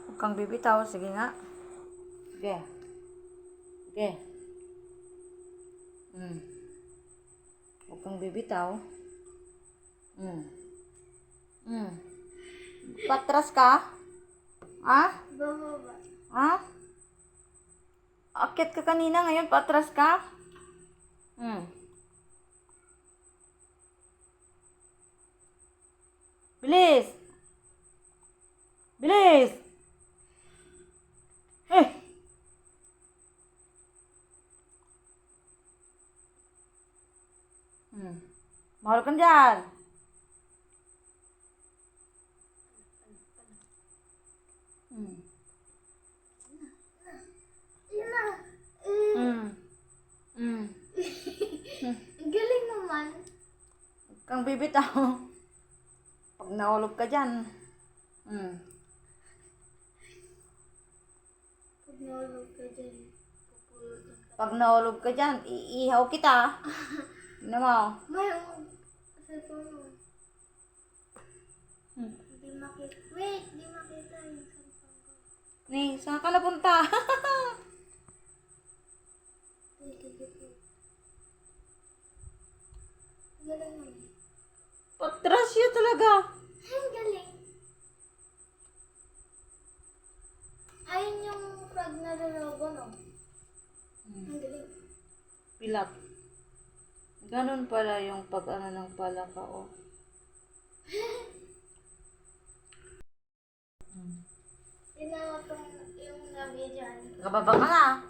Huwag kang bibitaw. Sige nga. Sige. Sige. Huwag kang bibitaw. Patras ka? Ha? Bababa. Ha? Akit ka kanina, ngayon patras ka? Bilis! Bilis! Eh! Mahal ka dyan. Yun na. Ang galing naman. Huwag kang bibitaw. Pag nahulog ka dyan. Pag nahulog ka dyan, pupulutin ka. Pag nahulog ka dyan, iihaw kita. Ano mo? May kasi po mo. Hindi makita. Wait, hindi makita yung sampang ko. Ni, saan ka napunta? Dito. Ang galing naman. Patras yun talaga. Ang galing. Ayun yung frog na lolobo, no? Ang galing. Pilak. Ganun pala yung pag-ano ng palaka, oh. Tinawa tong yung nabidyan. Nakababa ka na.